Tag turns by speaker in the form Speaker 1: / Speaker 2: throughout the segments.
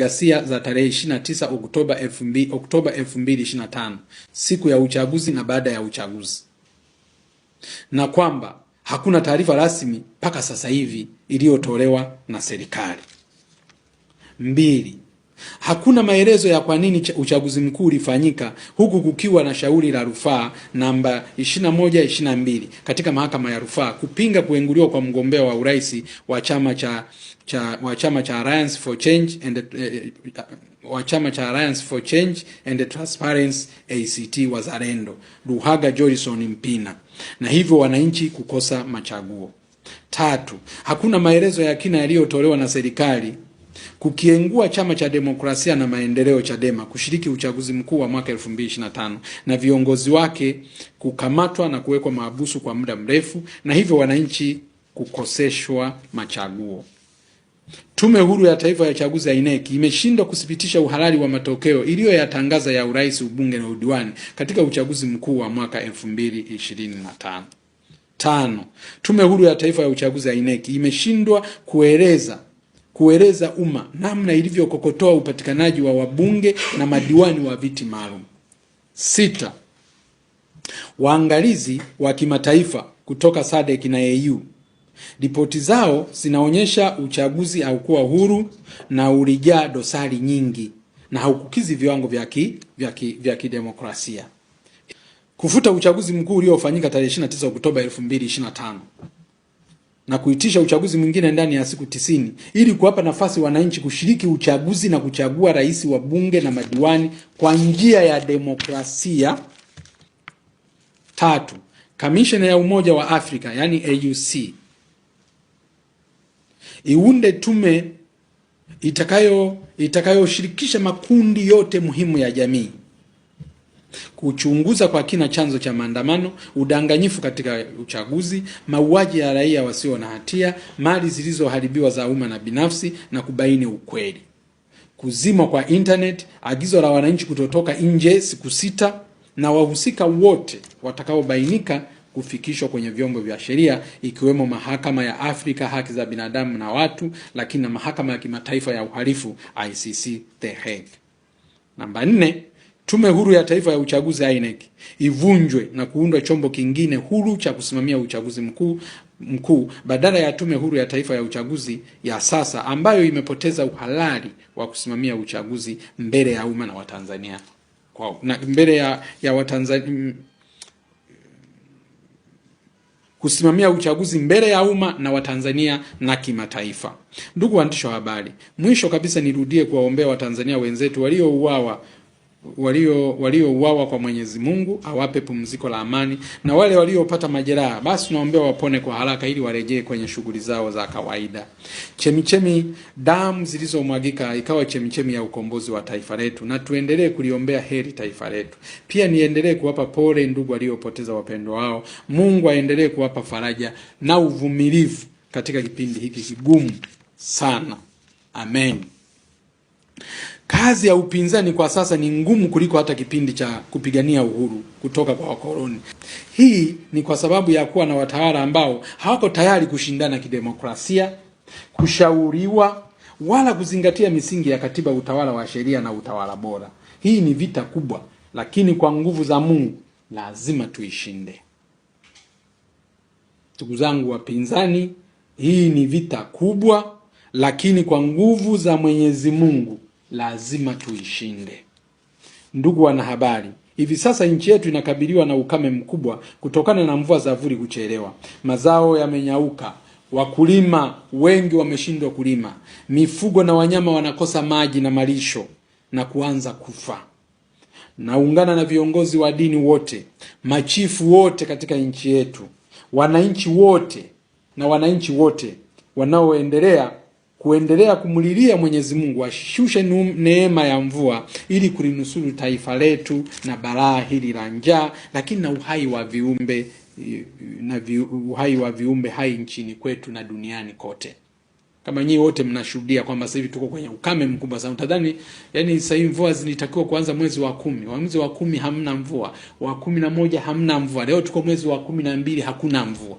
Speaker 1: Ghasia za tarehe 29 Oktoba 2025, siku ya uchaguzi na baada ya uchaguzi, na kwamba hakuna taarifa rasmi mpaka sasa hivi iliyotolewa na serikali. 2. Hakuna maelezo ya kwa nini uchaguzi mkuu ulifanyika huku kukiwa na shauri la rufaa namba 2122 katika mahakama ya rufaa kupinga kuenguliwa kwa mgombea wa urais wa chama cha Alliance for Change and Transparency ACT Wazalendo, Luhaga Johnson Mpina, na hivyo wananchi kukosa machaguo. 3. Hakuna maelezo ya kina yaliyotolewa na serikali kukiengua chama cha demokrasia na maendeleo Chadema kushiriki uchaguzi mkuu wa mwaka 2025 na viongozi wake kukamatwa na kuwekwa mahabusu kwa muda mrefu, na hivyo wananchi kukoseshwa machaguo. Tume Huru ya Taifa ya Uchaguzi INEC imeshindwa kuthibitisha uhalali wa matokeo iliyoyatangaza ya urais, ubunge na udiwani katika uchaguzi mkuu wa mwaka 2025. 5. Tume Huru ya Taifa ya Uchaguzi INEC imeshindwa kueleza umma namna ilivyokokotoa upatikanaji wa wabunge na madiwani wa viti maalum. 6. Waangalizi wa kimataifa kutoka SADC na AU, ripoti zao zinaonyesha uchaguzi haukuwa huru na ulijaa dosari nyingi na haukukizi viwango vya kidemokrasia. Kufuta uchaguzi mkuu uliofanyika tarehe 29 Oktoba 2025 na kuitisha uchaguzi mwingine ndani ya siku 90 ili kuwapa nafasi wananchi kushiriki uchaguzi na kuchagua rais, wa bunge na madiwani kwa njia ya demokrasia. 3. Kamishna ya Umoja wa Afrika yani AUC iunde tume itakayoshirikisha makundi yote muhimu ya jamii kuchunguza kwa kina chanzo cha maandamano, udanganyifu katika uchaguzi, mauaji ya raia wasio na hatia, mali zilizoharibiwa za umma na binafsi, na kubaini ukweli. Kuzimwa kwa internet, agizo la wananchi kutotoka nje siku 6, na wahusika wote watakaobainika kufikishwa kwenye vyombo vya sheria ikiwemo Mahakama ya Afrika Haki za Binadamu na Watu, lakini na Mahakama ya Kimataifa ya Uhalifu ICC The Hague. Namba 4. Tume Huru ya Taifa ya Uchaguzi INEC ivunjwe na kuundwa chombo kingine huru cha kusimamia uchaguzi mkuu badala ya Tume Huru ya Taifa ya Uchaguzi ya sasa ambayo imepoteza uhalali wa kusimamia uchaguzi mbele ya umma na Watanzania mbele ya Watanzania, kusimamia uchaguzi mbele ya umma na Watanzania na kimataifa. Ndugu waandishi wa habari, mwisho kabisa nirudie kuwaombea Watanzania wenzetu waliouawa kwa Mwenyezi Mungu awape pumziko la amani, na wale waliopata majeraha basi tunaombea wapone kwa haraka ili warejee kwenye shughuli zao za kawaida. Chemichemi damu zilizomwagika ikawa chemichemi ya ukombozi wa taifa letu, na tuendelee kuliombea heri taifa letu. Pia niendelee kuwapa pole ndugu waliopoteza wapendwa wao. Mungu aendelee kuwapa faraja na uvumilivu katika kipindi hiki kigumu sana. Amen. Kazi ya upinzani kwa sasa ni ngumu kuliko hata kipindi cha kupigania uhuru kutoka kwa wakoloni. Hii ni kwa sababu ya kuwa na watawala ambao hawako tayari kushindana kidemokrasia, kushauriwa, wala kuzingatia misingi ya katiba, utawala wa sheria na utawala bora. Hii ni vita kubwa, lakini kwa nguvu za Mungu lazima tuishinde. Ndugu zangu wapinzani, hii ni vita kubwa, lakini kwa nguvu za Mwenyezi Mungu lazima tuishinde. Ndugu wanahabari, hivi sasa nchi yetu inakabiliwa na ukame mkubwa kutokana na mvua za vuli kuchelewa. Mazao yamenyauka, wakulima wengi wameshindwa kulima, mifugo na wanyama wanakosa maji na malisho na kuanza kufa. Naungana na viongozi wa dini wote, machifu wote katika nchi yetu, wananchi wote kuendelea kumulilia Mwenyezi Mungu ashushe neema ya mvua ili kulinusuru taifa letu na balaa hili la njaa, lakini na uhai wa viumbe hai nchini kwetu na duniani kote. Kama nyinyi wote mnashuhudia kwamba sasa hivi tuko kwenye ukame mkubwa sana. Utadhani yani sasa hivi mvua zinatakiwa kuanza mwezi wa 10. Mwezi wa 10 hamna mvua, wa 11 hamna mvua. Leo tuko mwezi wa 12 hakuna mvua.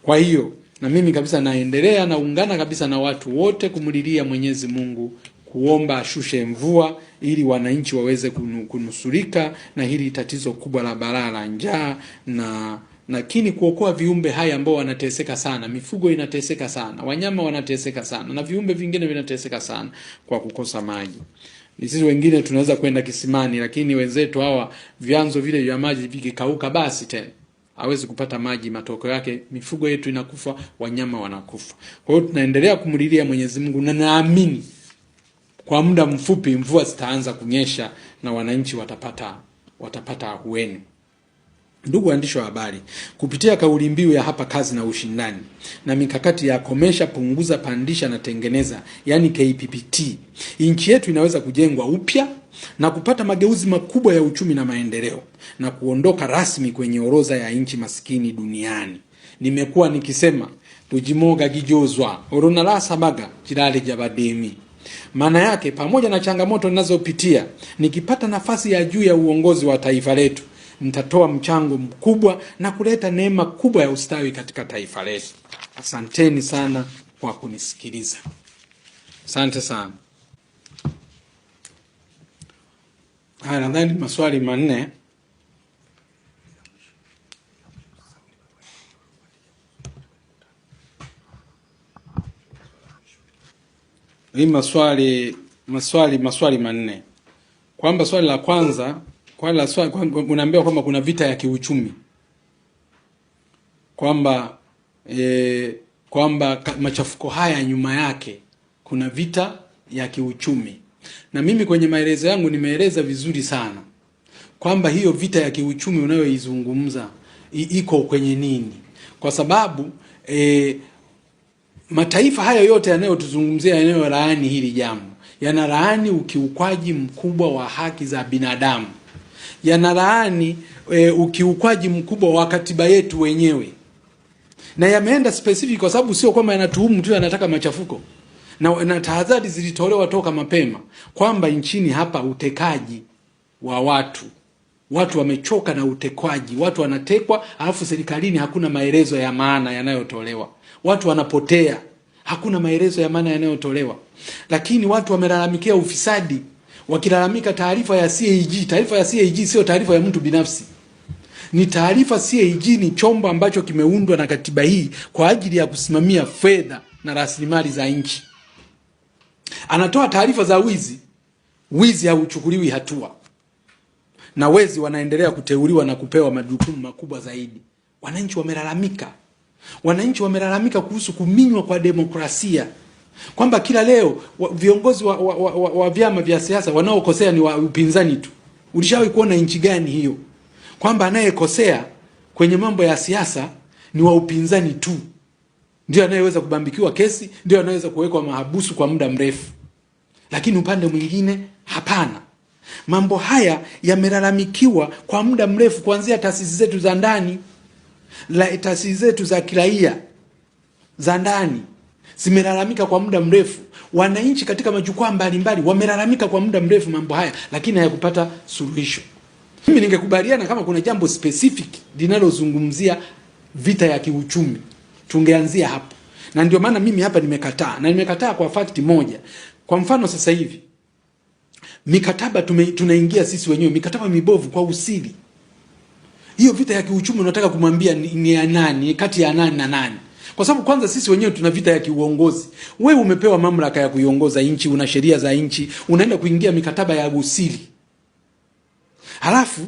Speaker 1: Kwa hiyo na mimi kabisa naungana kabisa na watu wote kumulilia Mwenyezi Mungu kuomba ashushe mvua ili wananchi waweze kunusurika na hili tatizo kubwa la balaa la njaa, na lakini kuokoa viumbe hai ambao wanateseka sana. Mifugo inateseka sana, wanyama wanateseka sana, na viumbe vingine vinateseka sana kwa kukosa maji. Sisi wengine tunaweza kwenda kisimani, lakini wenzetu hawa vyanzo vile vya maji vikikauka, basi tena hawezi kupata maji, matokeo yake mifugo yetu inakufa, wanyama wanakufa. Kwa hiyo tunaendelea kumlilia Mwenyezi Mungu, na naamini kwa muda mfupi mvua zitaanza kunyesha na wananchi watapata ahueni. Ndugu waandishi wa habari, kupitia kauli mbiu ya hapa kazi na ushindani na mikakati ya komesha, punguza, pandisha na tengeneza, yani KPPT, nchi yetu inaweza kujengwa upya na kupata mageuzi makubwa ya uchumi na maendeleo na kuondoka rasmi kwenye orodha ya nchi maskini duniani. Nimekuwa nikisema tujimoga gijozwa orona sabaga jirale jabademi. Maana yake, pamoja na changamoto ninazopitia, nikipata nafasi ya juu ya uongozi wa taifa letu, nitatoa mchango mkubwa na kuleta neema kubwa ya ustawi katika taifa letu. Asanteni sana kwa kunisikiliza. Asante sana. Haya, nadhani maswali manne. Hii maswali manne. Kwamba swali la kwanza, unaambiwa kwamba kuna vita ya kiuchumi. Kwamba machafuko haya nyuma yake kuna vita ya kiuchumi. Na mimi kwenye maelezo yangu nimeeleza vizuri sana kwamba hiyo vita ya kiuchumi unayoizungumza iko kwenye nini? Kwa sababu mataifa haya yote yanayotuzungumzia yanayolaani hili jambo, yanalaani ukiukwaji mkubwa wa haki za binadamu, yanalaani ukiukwaji mkubwa wa katiba yetu wenyewe, na yameenda specific kwa sababu sio kwamba yanatuhumu tu yanataka machafuko, na tahadhari zilitolewa toka mapema kwamba nchini hapa utekaji wa watu wamechoka na utekwaji, watu wanatekwa alafu serikalini hakuna maelezo ya maana yanayotolewa, watu wanapotea, hakuna maelezo ya maana yanayotolewa. Lakini watu wamelalamikia ufisadi, wakilalamika taarifa ya CAG. Taarifa ya CAG sio taarifa ya mtu binafsi, ni taarifa. CAG ni chombo ambacho kimeundwa na katiba hii kwa ajili ya kusimamia fedha na rasilimali za nchi. Anatoa taarifa za wizi hauchukuliwi hatua, na wezi wanaendelea kuteuliwa na kupewa majukumu makubwa zaidi. Wananchi wamelalamika kuhusu kuminywa kwa demokrasia, kwamba kila leo viongozi wa vyama vya siasa wanaokosea ni wa upinzani tu. Ulishawahi kuona nchi gani hiyo? Kwamba anayekosea kwenye mambo ya siasa ni wa upinzani tu ndio anayeweza kubambikiwa kesi, ndio anaweza kuwekwa mahabusu kwa muda mrefu, lakini upande mwingine hapana. Mambo haya yamelalamikiwa kwa muda mrefu, kuanzia taasisi zetu za ndani, taasisi zetu za kiraia za ndani zimelalamika kwa muda mrefu. Wananchi katika majukwaa mbalimbali wamelalamika kwa muda mrefu mambo haya, lakini hayakupata suluhisho. Mimi ningekubaliana kama kuna jambo specific linalozungumzia vita ya kiuchumi, tungeanzia hapo. Na ndio maana mimi hapa nimekataa kwa fakti moja. Kwa mfano sasa hivi mikataba tunaingia sisi wenyewe, mikataba mibovu kwa usiri. Hiyo vita ya kiuchumi unataka kumwambia ni ya nani, kati ya nani na nani? Kwa sababu kwanza sisi wenyewe tuna vita ya kiuongozi. Wewe umepewa mamlaka ya kuiongoza nchi, una sheria za nchi, unaenda kuingia mikataba ya usiri. Halafu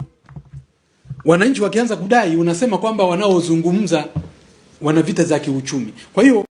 Speaker 1: wananchi wakianza kudai unasema kwamba wanaozungumza wana vita za kiuchumi. Kwa hiyo